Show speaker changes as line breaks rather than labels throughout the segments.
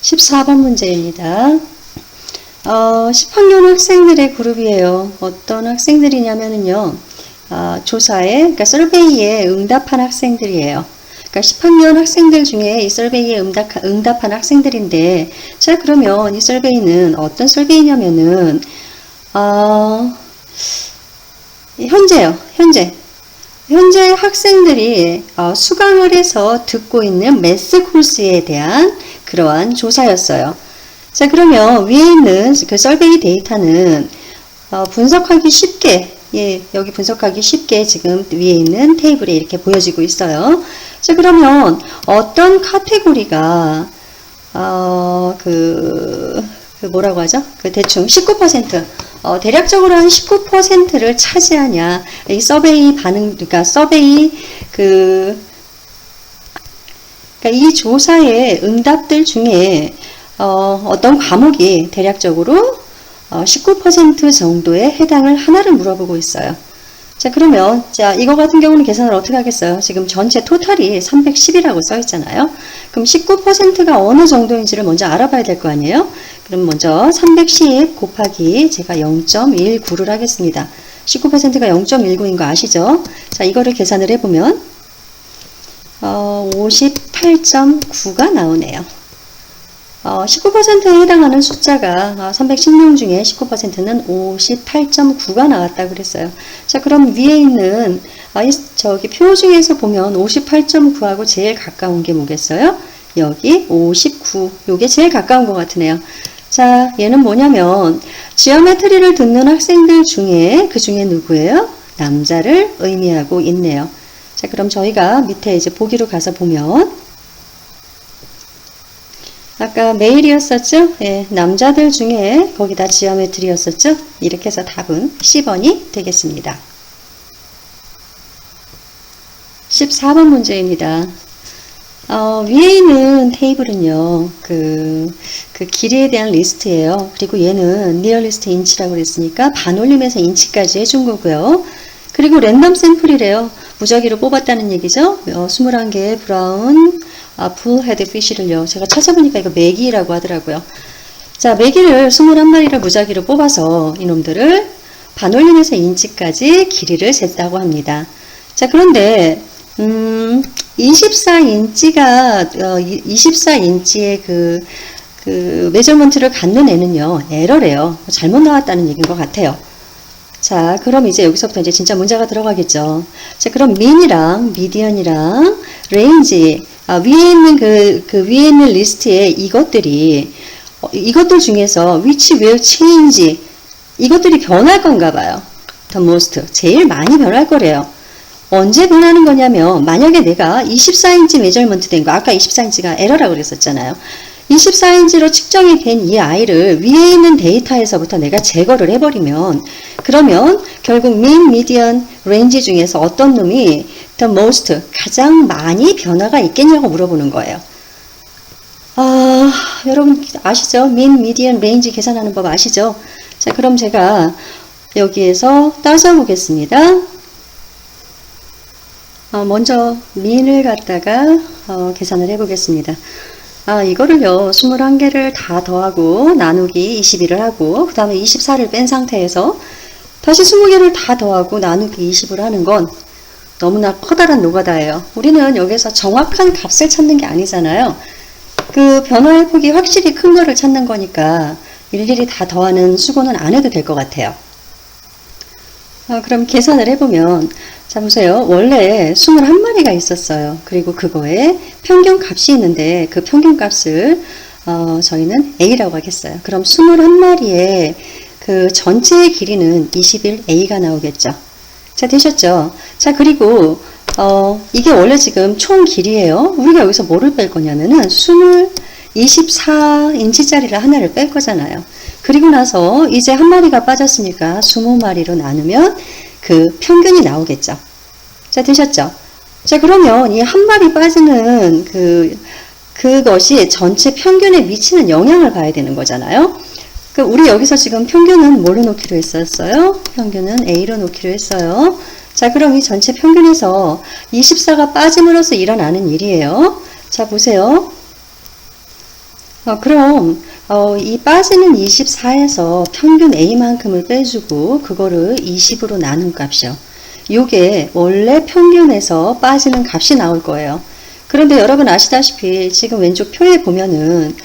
14번 문제입니다. 10학년 학생들의 그룹이에요. 어떤 학생들이냐면요. 조사에, 그러니까 서베이에 응답한 학생들이에요. 그러니까 10학년 학생들 중에 이 서베이에 응답한 학생들인데, 자, 그러면 이 서베이는 어떤 서베이냐면은, 현재요. 현재 학생들이 수강을 해서 듣고 있는 매스 코र्스에 대한 그러한 조사였어요. 자, 그러면 위에 있는 그 서베이 데이터는 분석하기 쉽게, 여기 분석하기 쉽게 지금 위에 있는 테이블에 이렇게 보여지고 있어요. 자, 그러면 어떤 카테고리가 뭐라고 하죠? 대충 19%, 대략적으로 한 19%를 차지하냐. 이 서베이 그러니까 서베이 그러니까 이 조사의 응답들 중에 어떤 과목이 대략적으로 19% 정도에 해당을 하나를 물어보고 있어요. 자, 그러면 이거 같은 경우는 계산을 어떻게 하겠어요? 지금 전체 토탈이 310이라고 써 있잖아요. 그럼 19%가 어느 정도인지를 먼저 알아봐야 될 거 아니에요? 그럼 먼저 310 곱하기 제가 0.19를 하겠습니다. 19%가 0.19인 거 아시죠? 자, 이거를 계산을 해보면 58.9가 나오네요. 19%에 해당하는 숫자가 316 중에 19%는 58.9가 나왔다고 그랬어요. 자, 그럼 위에 있는 저기 표 중에서 보면 58.9하고 제일 가까운 게 뭐겠어요? 여기 59. 요게 제일 가까운 것 같으네요. 자, 얘는 뭐냐면 지오메트리를 듣는 학생들 중에 그 중에 누구예요? 남자를 의미하고 있네요. 자, 그럼 저희가 밑에 이제 보기로 가서 보면 아까 메일이었었죠? 예, 남자들 중에 거기다 지오메트리였었죠? 이렇게 해서 답은 10번이 되겠습니다. 14번 문제입니다. 위에 있는 테이블은요, 그 길이에 대한 리스트예요. 그리고 얘는 리얼리스트 인치라고 그랬으니까 반올림에서 인치까지 해준 거고요. 그리고 랜덤 샘플이래요. 무작위로 뽑았다는 얘기죠. 21개의 브라운 풀헤드 피쉬를요. 제가 찾아보니까 이거 메기라고 하더라고요. 자, 메기를 21마리를 무작위로 뽑아서 이놈들을 반올림에서 인치까지 길이를 쟀다고 합니다. 자, 그런데 24인치의 그 메저먼트를 갖는 애는요, 에러래요. 잘못 나왔다는 얘기인 것 같아요. 자, 그럼 이제 여기서부터 이제 진짜 문제가 들어가겠죠. 자, 그럼 민이랑 미디언이랑 레인지, 위에 있는 위에 있는 리스트에 이것들 중에서 which will change, 이것들이 변할 건가 봐요. the most, 제일 많이 변할 거래요. 언제 변하는 거냐면, 만약에 내가 24인치 메저먼트 된 거, 아까 24인치가 에러라고 그랬었잖아요. 24인치로 측정이 된 이 아이를 위에 있는 데이터에서부터 내가 제거를 해버리면, 그러면 결국 mean, median, range 중에서 어떤 놈이 the most, 가장 많이 변화가 있겠냐고 물어보는 거예요. 여러분 아시죠? mean, median, range 계산하는 법 아시죠? 자, 그럼 제가 여기에서 따져 보겠습니다. 먼저 mean을 갖다가 계산을 해 보겠습니다. 이거를요, 21개를 다 더하고 나누기 21을 하고 그 다음에 24를 뺀 상태에서 다시 20개를 다 더하고 나누기 20을 하는 건 너무나 커다란 노가다예요. 우리는 여기서 정확한 값을 찾는 게 아니잖아요. 그 변화의 폭이 확실히 큰 거를 찾는 거니까 일일이 다 더하는 수고는 안 해도 될 것 같아요. 그럼 계산을 해보면, 자, 보세요. 원래 21마리가 있었어요. 그리고 그거에 평균 값이 있는데 그 평균 값을 저희는 A라고 하겠어요. 그럼 21마리의 그 전체의 길이는 21A가 나오겠죠. 자, 되셨죠? 자, 그리고 이게 원래 지금 총 길이에요. 우리가 여기서 뭐를 뺄 거냐면은 24인치짜리를 하나를 뺄 거잖아요. 그리고 나서 이제 한 마리가 빠졌으니까 20마리로 나누면 그 평균이 나오겠죠. 자, 되셨죠? 자, 그러면 이 한 마리 빠지는 그것이 전체 평균에 미치는 영향을 봐야 되는 거잖아요. 우리 여기서 지금 평균은 뭘로 놓기로 했었어요? 평균은 A로 놓기로 했어요. 자, 그럼 이 전체 평균에서 24가 빠짐으로써 일어나는 일이에요. 자, 보세요. 그럼 이 빠지는 24에서 평균 A만큼을 빼주고 그거를 20으로 나눈 값이요. 요게 원래 평균에서 빠지는 값이 나올 거예요. 그런데 여러분 아시다시피 지금 왼쪽 표에 보면은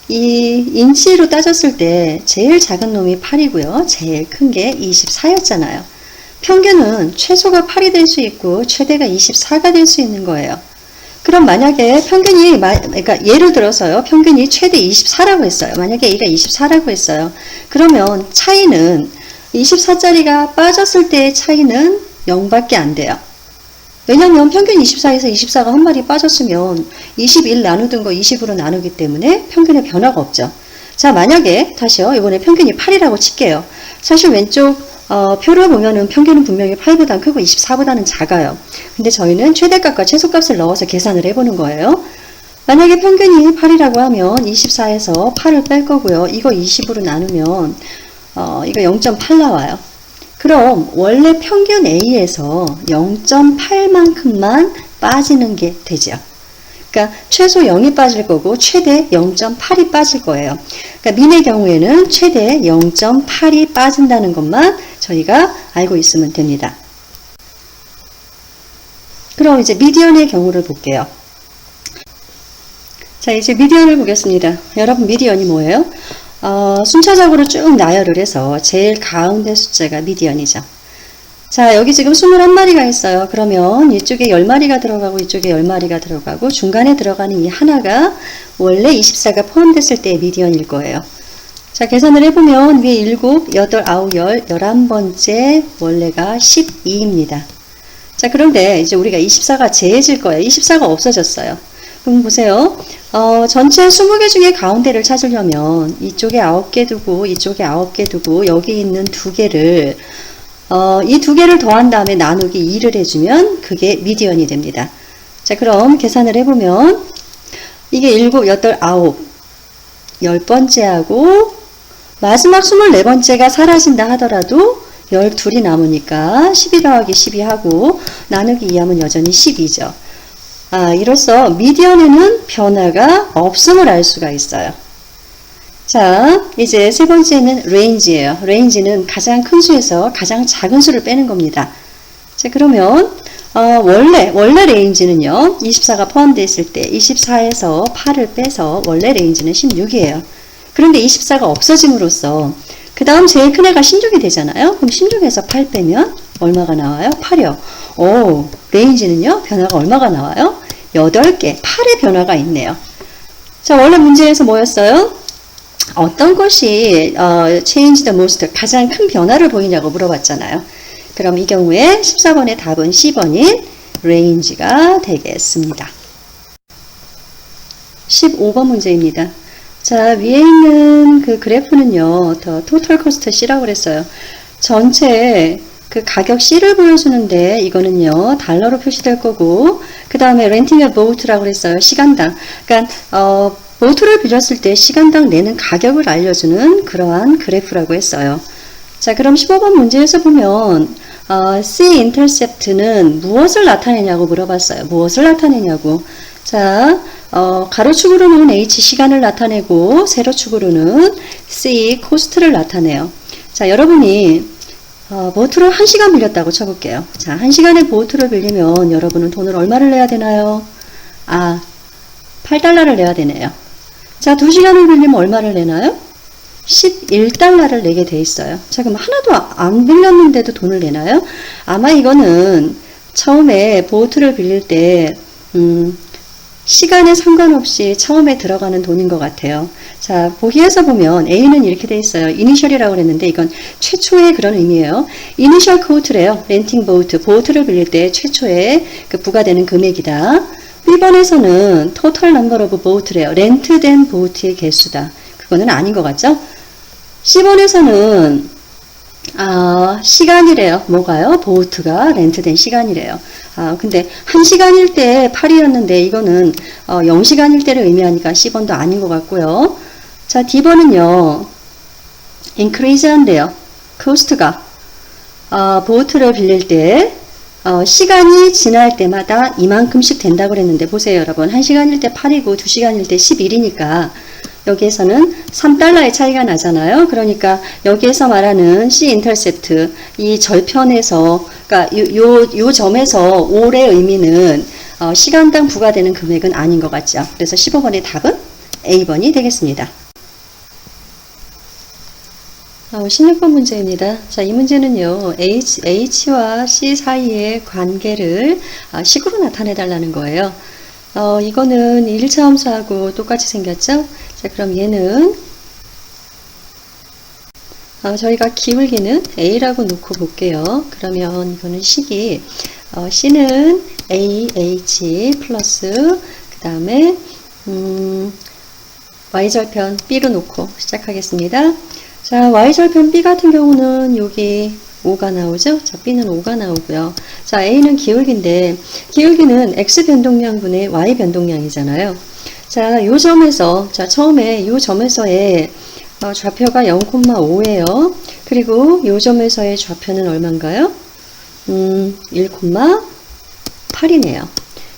이 인치로 따졌을 때 제일 작은 놈이 8이고요. 제일 큰 게 24였잖아요. 평균은 최소가 8이 될 수 있고 최대가 24가 될 수 있는 거예요. 그럼 만약에 평균이, 그러니까 예를 들어서요. 평균이 최대 24라고 했어요. 만약에 A가 24라고 했어요. 그러면 차이는 24짜리가 빠졌을 때의 차이는 0밖에 안 돼요. 왜냐면 평균 24에서 24가 한 마리 빠졌으면 21 나누던 거 20으로 나누기 때문에 평균에 변화가 없죠. 자, 만약에 다시요. 이번에 평균이 8이라고 칠게요. 사실 왼쪽 표를 보면은 평균은 분명히 8보다 크고 24보다는 작아요. 근데 저희는 최대값과 최소값을 넣어서 계산을 해보는 거예요. 만약에 평균이 8이라고 하면 24에서 8을 뺄 거고요. 이거 20으로 나누면 이거 0.8 나와요. 그럼 원래 평균 A에서 0.8만큼만 빠지는 게 되죠. 그러니까 최소 0이 빠질 거고 최대 0.8이 빠질 거예요. 그러니까 민의 경우에는 최대 0.8이 빠진다는 것만 저희가 알고 있으면 됩니다. 그럼 이제 미디언의 경우를 볼게요. 자, 이제 미디언을 보겠습니다. 여러분 미디언이 뭐예요? 순차적으로 쭉 나열을 해서 제일 가운데 숫자가 미디언이죠. 자, 여기 지금 21마리가 있어요. 그러면 이쪽에 10마리가 들어가고 이쪽에 10마리가 들어가고 중간에 들어가는 이 하나가 원래 24가 포함됐을 때의 미디언일 거예요. 자, 계산을 해보면 위에 7, 8, 9, 10, 11번째 원래가 12입니다. 자, 그런데 이제 우리가 24가 제해질 거예요. 24가 없어졌어요. 그럼 보세요. 전체 20개 중에 가운데를 찾으려면 이쪽에 9개 두고 이쪽에 9개 두고 여기 있는 2개를 이 2개를 더한 다음에 나누기 2를 해주면 그게 미디언이 됩니다. 자, 그럼 계산을 해보면 이게 7, 8, 9 10번째하고 마지막 24번째가 사라진다 하더라도 12이 남으니까 12 더하기 12 하고 나누기 2 하면 여전히 12죠. 이로써 미디언에는 변화가 없음을 알 수가 있어요. 자, 이제 세 번째는 레인지예요. 레인지는 가장 큰 수에서 가장 작은 수를 빼는 겁니다. 자, 그러면 원래 레인지는요. 24가 포함되어 있을 때 24에서 8을 빼서 원래 레인지는 16이에요. 그런데 24가 없어짐으로써 그 다음 제일 큰 애가 16이 되잖아요. 그럼 16에서 8 빼면 얼마가 나와요? 8이요. 오, 레인지는요. 변화가 얼마가 나와요? 8개, 8의 변화가 있네요. 자, 원래 문제에서 뭐였어요? 어떤 것이 change the most, 가장 큰 변화를 보이냐고 물어봤잖아요. 그럼 이 경우에 14번의 답은 C번인 range가 되겠습니다. 15번 문제입니다. 자, 위에 있는 그 그래프는요, 더 total cost C라고 그랬어요. 전체 그 가격 C를 보여주는데 이거는요 달러로 표시될 거고 그 다음에 renting a boat라고 그랬어요. 시간당. 그러니까 보트를 빌렸을 때 시간당 내는 가격을 알려주는 그러한 그래프라고 했어요. 자, 그럼 15번 문제에서 보면 C intercept는 무엇을 나타내냐고 물어봤어요. 무엇을 나타내냐고. 자, 가로축으로는 H 시간을 나타내고 세로축으로는 C 코스트를 나타내요. 자, 여러분이 보트를 1시간 빌렸다고 쳐볼게요. 자, 1시간에 보트를 빌리면 여러분은 돈을 얼마를 내야 되나요? 8달러를 내야 되네요. 자, 2시간을 빌리면 얼마를 내나요? 11달러를 내게 돼 있어요. 자, 그럼 하나도 안 빌렸는데도 돈을 내나요? 아마 이거는 처음에 보트를 빌릴 때 시간에 상관없이 처음에 들어가는 돈인 것 같아요. 자, 보기에서 보면 A는 이렇게 돼 있어요. 이니셜이라고 그랬는데 이건 최초의 그런 의미예요. 이니셜 코스트래요. 렌팅 보트, 보트를 빌릴 때 최초의 그 부과되는 금액이다. B번에서는 total number of boat래요. 렌트된 보트의 개수다. 그거는 아닌 것 같죠? C번에서는 시간이래요. 뭐가요? 보트가 렌트된 시간이래요. 근데 1시간일 때 8이었는데 이거는 0시간일 때를 의미하니까 C번도 아닌 것 같고요. 자, D번은요. increase 한대요. 코스트가 보트를 빌릴 때 시간이 지날 때마다 이만큼씩 된다고 그랬는데 보세요 여러분. 1시간일 때 8이고 2시간일 때 11이니까 여기에서는 3달러의 차이가 나잖아요. 그러니까 여기에서 말하는 C 인터셉트 이 절편에서 그러니까 요 점에서 5의 의미는 시간당 부과되는 금액은 아닌 것 같죠. 그래서 15번의 답은 A번이 되겠습니다. 16번 문제입니다. 자, 이 문제는요, H와 C 사이의 관계를 식으로 나타내 달라는 거예요. 이거는 1차 함수하고 똑같이 생겼죠? 자, 그럼 얘는 저희가 기울기는 A라고 놓고 볼게요. 그러면 이거는 식이 C는 AH 플러스 그 다음에 Y절편 B로 놓고 시작하겠습니다. 자, Y절편 B 같은 경우는 여기 5가 나오죠? 자, B는 5가 나오고요. 자, A는 기울기인데, 기울기는 X 변동량분의 Y 변동량이잖아요. 자, 요 점에서, 자, 처음에 요 점에서의 좌표가 0,5예요. 그리고 요 점에서의 좌표는 얼마인가요? 1,8이네요.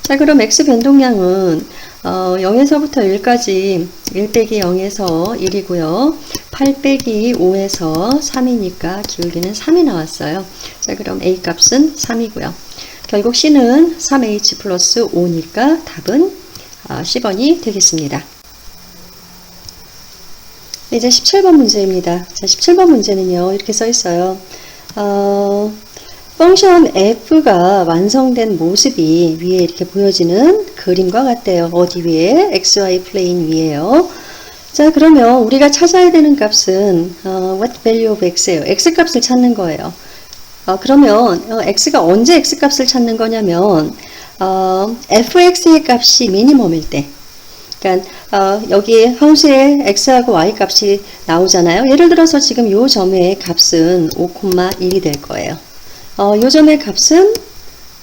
자, 그럼 X 변동량은 0에서부터 1까지 1 빼기 0에서 1이고요. 8 빼기 5에서 3이니까 기울기는 3이 나왔어요. 자, 그럼 A 값은 3이고요. 결국 C는 3H 플러스 5니까 답은 10번이 되겠습니다. 이제 17번 문제입니다. 자, 17번 문제는요, 이렇게 써 있어요. 펑션 f가 완성된 모습이 위에 이렇게 보여지는 그림과 같대요. 어디 위에? xy 플레인 위에요. 자, 그러면 우리가 찾아야 되는 값은 what value of x예요. x 값을 찾는 거예요. 그러면 x가 언제 x 값을 찾는 거냐면 fx의 값이 미니멈일 때. 그러니까 여기 함수에 x하고 y 값이 나오잖아요. 예를 들어서 지금 요 점의 값은 5,1이 될 거예요. 요 점의 값은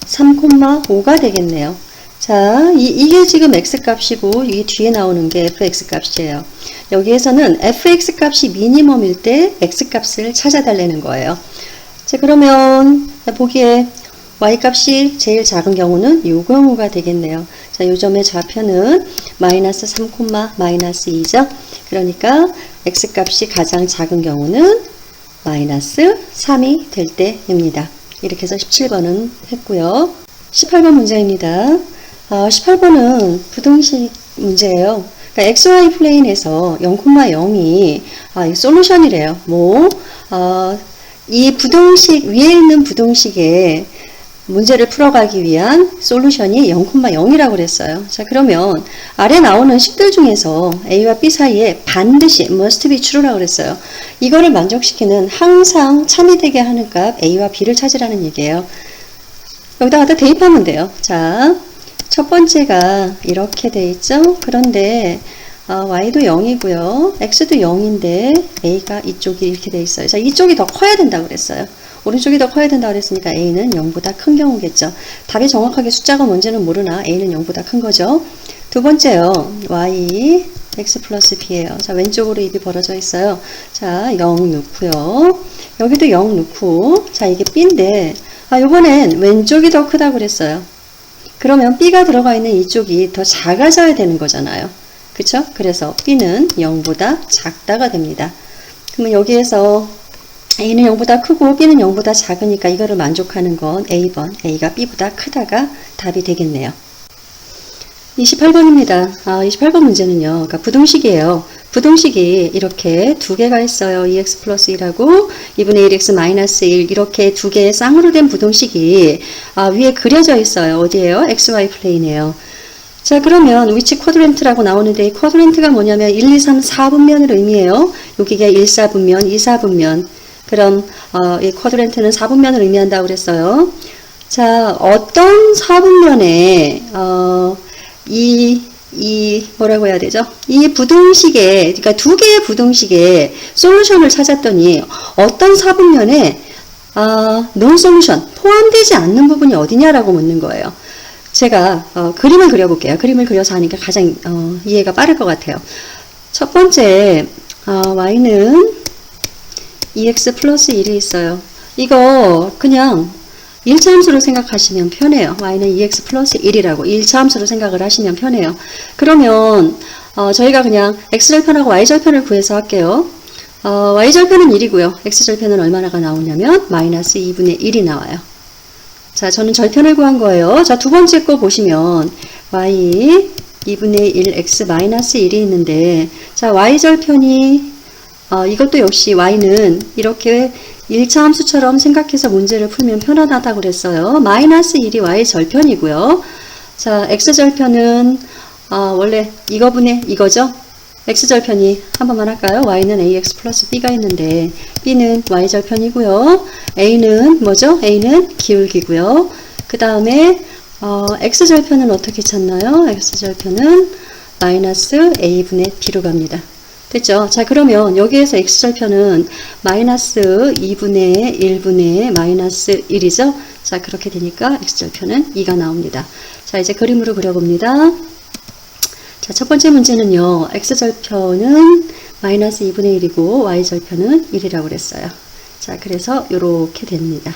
3,5가 되겠네요. 자, 이게 지금 x 값이고 이 뒤에 나오는 게 fx 값이에요. 여기에서는 fx 값이 미니멈일 때 x 값을 찾아달라는 거예요. 자, 그러면 보기에 y 값이 제일 작은 경우는 요 경우가 되겠네요. 자, 요 점의 좌표는 마이너스 3, 마이너스 2죠. 그러니까 x 값이 가장 작은 경우는 마이너스 3이 될 때입니다. 이렇게 해서 17번은 했고요. 18번 문제입니다. 18번은 부등식 문제예요. 그러니까 XY 플레인에서 0,0이 솔루션이래요. 이 부등식 위에 있는 부등식에 문제를 풀어가기 위한 솔루션이 0,0이라고 그랬어요. 자, 그러면 아래 나오는 식들 중에서 A와 B 사이에 반드시 must be true라고 그랬어요. 이거를 만족시키는 항상 참이 되게 하는 값 A와 B를 찾으라는 얘기예요. 여기다 갖다 대입하면 돼요. 자, 첫 번째가 이렇게 돼 있죠. 그런데 y도 0이고요. x도 0인데 a가 이쪽이 이렇게 돼 있어요. 자, 이쪽이 더 커야 된다고 그랬어요. 오른쪽이 더 커야 된다고 그랬으니까 a는 0보다 큰 경우겠죠. 답이 정확하게 숫자가 뭔지는 모르나 a는 0보다 큰 거죠. 두 번째요. y x 플러스 b예요. 자, 왼쪽으로 입이 벌어져 있어요. 자, 0 넣고요. 여기도 0 넣고, 자, 이게 b인데 요번엔 왼쪽이 더 크다고 그랬어요. 그러면 b가 들어가 있는 이쪽이 더 작아져야 되는 거잖아요. 그쵸? 그래서 b는 0보다 작다가 됩니다. 그러면 여기에서 a는 0보다 크고 b는 0보다 작으니까 이거를 만족하는 건 A번, a가 b보다 크다가 답이 되겠네요. 28번입니다. 28번 문제는요. 그러니까 부등식이에요. 부등식이 이렇게 두 개가 있어요. 2x 플러스 1하고 2분의 1x 마이너스 1 이렇게 두 개의 쌍으로 된 부등식이 위에 그려져 있어요. 어디에요? xy 플레인이에요. 자, 그러면 위치 쿼드란트라고 나오는데 이 쿼드란트가 뭐냐면 1, 2, 3, 4분면을 의미해요. 여기가 1, 4분면, 2, 4분면. 그럼 이 쿼드란트는 4분면을 의미한다고 그랬어요. 자, 어떤 4분면에 뭐라고 해야 되죠? 이 부등식에, 그러니까 두 개의 부등식에 솔루션을 찾았더니 어떤 4분면에 non 솔루션, 포함되지 않는 부분이 어디냐라고 묻는 거예요. 제가 그림을 그려볼게요. 그림을 그려서 하니까 가장 이해가 빠를 것 같아요. 첫 번째 y는 2x 플러스 1이 있어요. 이거 그냥 1차 함수로 생각하시면 편해요. y는 2x 플러스 1이라고 1차 함수로 생각을 하시면 편해요. 그러면 저희가 그냥 x절편하고 y절편을 구해서 할게요. y절편은 1이고요. x절편은 얼마나가 나오냐면 마이너스 2분의 1이 나와요. 자, 저는 절편을 구한 거예요. 자, 두 번째 거 보시면 y 2분의 1 x 마이너스 1이 있는데, 자, y절편이 이것도 역시 y는 이렇게 1차 함수처럼 생각해서 문제를 풀면 편안하다고 그랬어요. 마이너스 1이 y절편이고요. 자, x절편은 원래 이거분의 이거죠. x절편이 한 번만 할까요? y는 ax 플러스 b가 있는데 b는 y절편이고요. a는 뭐죠? a는 기울기고요. 그 다음에 x절편은 어떻게 찾나요? x절편은 마이너스 a분의 b로 갑니다. 됐죠? 자, 그러면 여기에서 x절편은 마이너스 2분의 1분의 마이너스 1이죠? 자, 그렇게 되니까 x절편은 2가 나옵니다. 자, 이제 그림으로 그려봅니다. 자, 첫 번째 문제는요, x절편은 마이너스 2분의 1이고 y절편은 1이라고 그랬어요. 자, 그래서 이렇게 됩니다.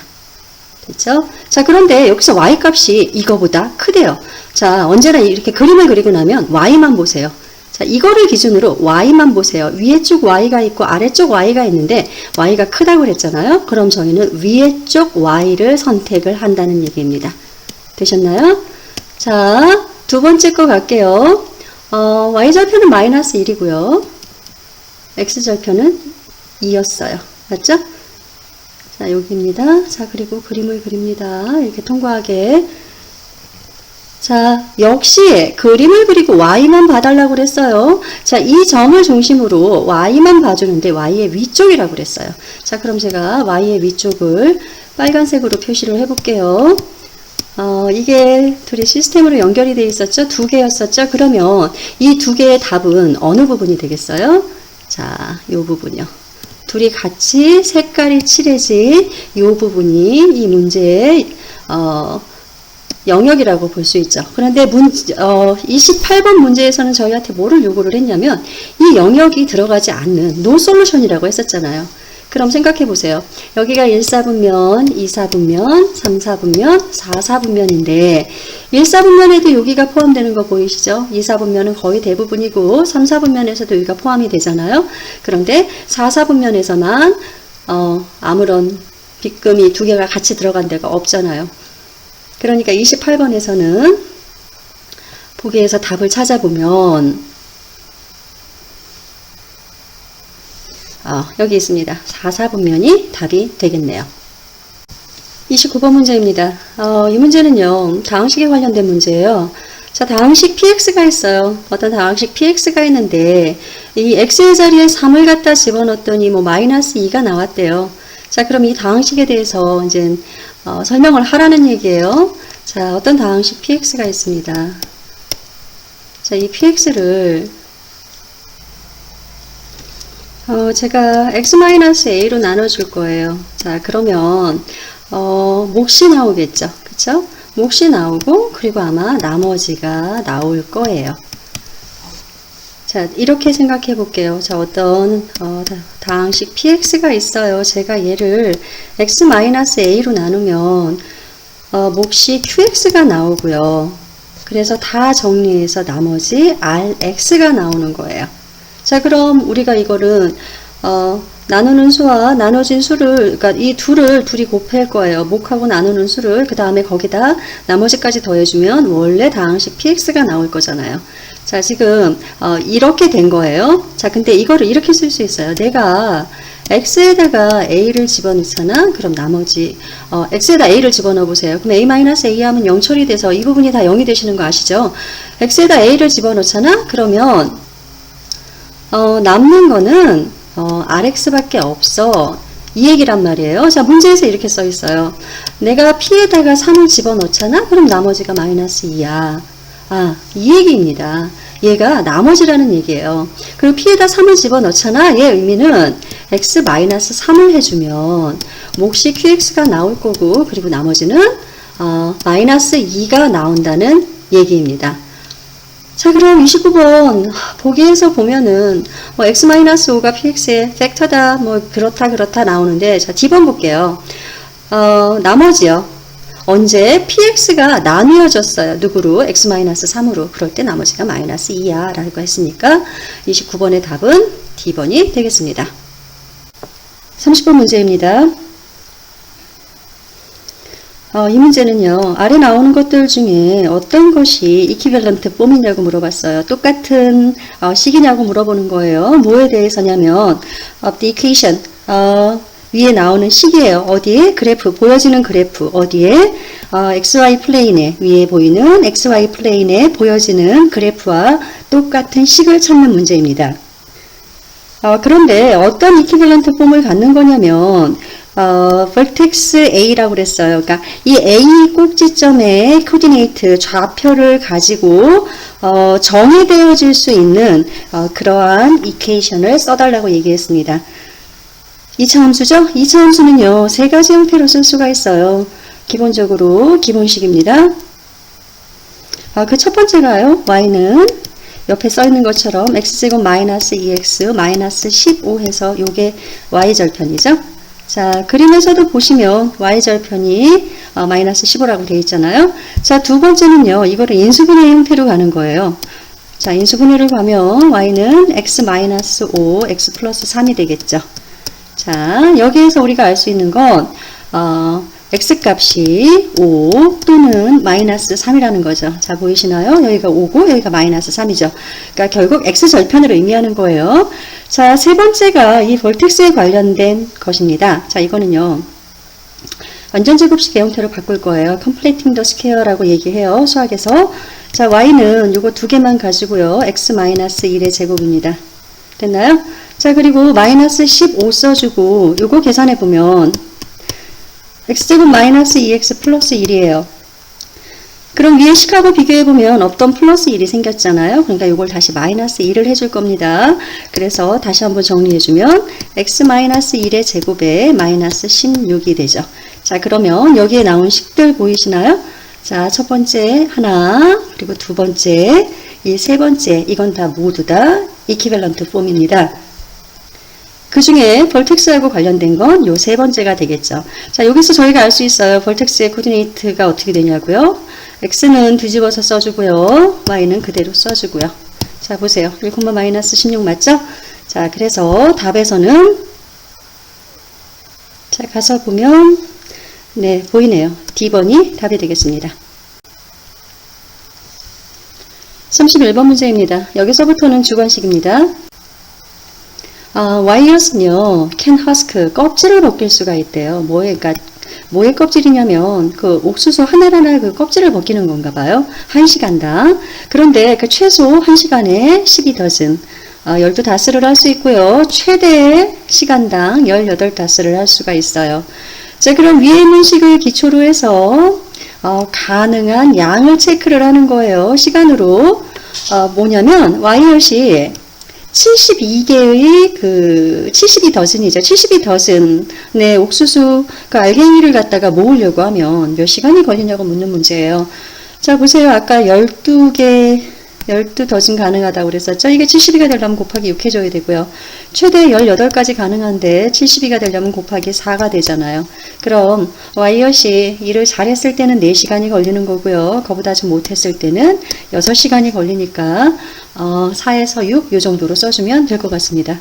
됐죠? 자, 그런데 여기서 y값이 이거보다 크대요. 자, 언제나 이렇게 그림을 그리고 나면 y만 보세요. 자, 이거를 기준으로 y만 보세요. 위에 쪽 y가 있고 아래쪽 y가 있는데 y가 크다고 그랬잖아요. 그럼 저희는 위에 쪽 y를 선택을 한다는 얘기입니다. 되셨나요? 자, 두 번째 거 갈게요. y절편은 마이너스 1이고요. x절편은 2였어요. 맞죠? 자, 여기입니다. 자, 그리고 그림을 그립니다. 이렇게 통과하게. 자, 역시 그림을 그리고 y만 봐달라고 그랬어요. 자, 이 점을 중심으로 y만 봐주는데 y의 위쪽이라고 그랬어요. 자, 그럼 제가 y의 위쪽을 빨간색으로 표시를 해볼게요. 이게 둘이 시스템으로 연결이 되어 있었죠? 두 개였었죠? 그러면 이 두 개의 답은 어느 부분이 되겠어요? 자, 이 부분이요. 둘이 같이 색깔이 칠해진 이 부분이 이 문제의 영역이라고 볼 수 있죠. 그런데 28번 문제에서는 저희한테 뭐를 요구를 했냐면 이 영역이 들어가지 않는 no solution이라고 했었잖아요. 그럼 생각해 보세요. 여기가 1사분면, 2사분면, 3사분면, 4사분면인데 1사분면에도 여기가 포함되는 거 보이시죠? 2사분면은 거의 대부분이고 3사분면에서도 여기가 포함이 되잖아요. 그런데 4사분면에서만 아무런 빗금이 두 개가 같이 들어간 데가 없잖아요. 그러니까 28번에서는 보기에서 답을 찾아보면 여기 있습니다. 4사분면이 답이 되겠네요. 29번 문제입니다. 이 문제는요, 다항식에 관련된 문제예요. 자, 다항식 px가 있어요. 어떤 다항식 px가 있는데 이 x의 자리에 3을 갖다 집어넣었더니 마이너스 2가 나왔대요. 자, 그럼 이 다항식에 대해서 이제 설명을 하라는 얘기예요. 자, 어떤 다항식 px가 있습니다. 자, 이 px를 제가 x-a로 나눠줄 거예요. 자, 그러면 몫이 나오겠죠. 그쵸? 몫이 나오고 그리고 아마 나머지가 나올 거예요. 자, 이렇게 생각해 볼게요. 자, 어떤 다항식 px가 있어요. 제가 얘를 x-a로 나누면 몫이 qx가 나오고요. 그래서 다 정리해서 나머지 rx가 나오는 거예요. 자, 그럼 우리가 이거를 나누는 수와 나눠진 수를, 그러니까 이 둘이 곱할 거예요. 몫하고 나누는 수를. 그 다음에 거기다 나머지까지 더해주면 원래 다항식 px가 나올 거잖아요. 자, 지금 이렇게 된 거예요. 자, 근데 이거를 이렇게 쓸 수 있어요. 내가 x에다가 a를 집어넣잖아. 그럼 나머지 x에다 a를 집어넣어 보세요. 그럼 a-a 하면 0 처리돼서 이 부분이 다 0이 되시는 거 아시죠? x에다 a를 집어넣잖아. 그러면 남는 거는 rx밖에 없어. 이 얘기란 말이에요. 자, 문제에서 이렇게 써 있어요. 내가 p에다가 3을 집어넣잖아. 그럼 나머지가 마이너스 2야. 이 얘기입니다. 얘가 나머지라는 얘기예요. 그리고 p에다 3을 집어넣잖아. 얘 의미는 x-3을 해주면 몫이 qx가 나올 거고 그리고 나머지는 마이너스 2가 나온다는 얘기입니다. 자, 그럼 29번 보기에서 보면은 x-5가 px의 팩터다 그렇다 나오는데, 자, D번 볼게요. 나머지요. 언제 px가 나뉘어졌어요. 누구로? x-3으로. 그럴 때 나머지가 마이너스 2야 라고 했으니까 29번의 답은 D번이 되겠습니다. 30번 문제입니다. 이 문제는요, 아래 나오는 것들 중에 어떤 것이 이퀴밸런트 폼이냐고 물어봤어요. 똑같은 식이냐고 물어보는 거예요. 뭐에 대해서냐면 of the equation, 위에 나오는 식이에요. 어디에? 그래프, 보여지는 그래프. 어디에? XY 플레인에, 위에 보이는 XY 플레인에 보여지는 그래프와 똑같은 식을 찾는 문제입니다. 그런데 어떤 이퀴밸런트 폼을 갖는 거냐면 vertex A라고 그랬어요. 그러니까 이 A 꼭지점의 코디네이트 좌표를 가지고 정의되어질 수 있는 그러한 이퀘이션을 써달라고 얘기했습니다. 2차 함수죠? 2차 함수는요, 세 가지 형태로 쓸 수가 있어요. 기본적으로 기본식입니다. 그 첫 번째가요, y는 옆에 써 있는 것처럼 x제곱 마이너스 2x 마이너스 15 해서 요게 y절편이죠. 자, 그림에서도 보시면 y절편이 마이너스 15라고 되어 있잖아요. 자, 두 번째는요, 이거를 인수분해 형태로 가는 거예요. 자, 인수분해를 가면 y는 x 마이너스 5, x 플러스 3이 되겠죠. 자, 여기에서 우리가 알 수 있는 건 x값이 5 또는 마이너스 3이라는 거죠. 자, 보이시나요? 여기가 5고 여기가 마이너스 3이죠. 그러니까 결국 x절편을 의미하는 거예요. 자, 세 번째가 이 볼텍스에 관련된 것입니다. 자, 이거는요, 완전제곱식의 형태로 바꿀 거예요. completing the square라고 얘기해요. 수학에서. 자, y는 요거 두 개만 가지고요. x-1의 제곱입니다. 됐나요? 자, 그리고 마이너스 15 써주고 요거 계산해 보면 x제곱 마이너스 2x 플러스 1이에요. 그럼 위에 식하고 비교해 보면 없던 플러스 1이 생겼잖아요. 그러니까 요걸 다시 마이너스 1을 해줄 겁니다. 그래서 다시 한번 정리해 주면 x 마이너스 1의 제곱에 마이너스 16이 되죠. 자, 그러면 여기에 나온 식들 보이시나요? 자, 첫 번째 하나, 그리고 두 번째, 이 세 번째, 이건 다 모두 다 이퀴밸런트 폼입니다. 그 중에 볼텍스하고 관련된 건 요 세 번째가 되겠죠. 자, 여기서 저희가 알 수 있어요. 볼텍스의 코디네이트가 어떻게 되냐고요. x는 뒤집어서 써주고요. y는 그대로 써주고요. 자, 보세요. 1, 마이너스 16 맞죠? 자, 그래서 답에서는 자, 가서 보면 네, 보이네요. D번이 답이 되겠습니다. 31번 문제입니다. 여기서부터는 주관식입니다. 와이어스는요, 캔 허스크, 껍질을 벗길 수가 있대요. 뭐의 껍질이냐면, 그 옥수수 하나하나 그 껍질을 벗기는 건가 봐요. 1시간당. 그런데 그 최소 1시간에 12더즌, 12다스를 할 수 있고요. 최대 시간당 18다스를 할 수가 있어요. 자, 그럼 위에 있는 식을 기초로 해서, 가능한 양을 체크를 하는 거예요. 시간으로. 뭐냐면, 와이엇이 72개의 72더즌이죠. 72더즌의 옥수수 그 알갱이를 갖다가 모으려고 하면 몇 시간이 걸리냐고 묻는 문제예요. 자, 보세요. 아까 12더즌 가능하다고 그랬었죠. 이게 72가 되려면 곱하기 6 해줘야 되고요. 최대 18까지 가능한데 72가 되려면 곱하기 4가 되잖아요. 그럼 와이엇이 일을 잘했을 때는 4시간이 걸리는 거고요. 그보다 좀 못했을 때는 6시간이 걸리니까 4에서 6 요 정도로 써주면 될 것 같습니다.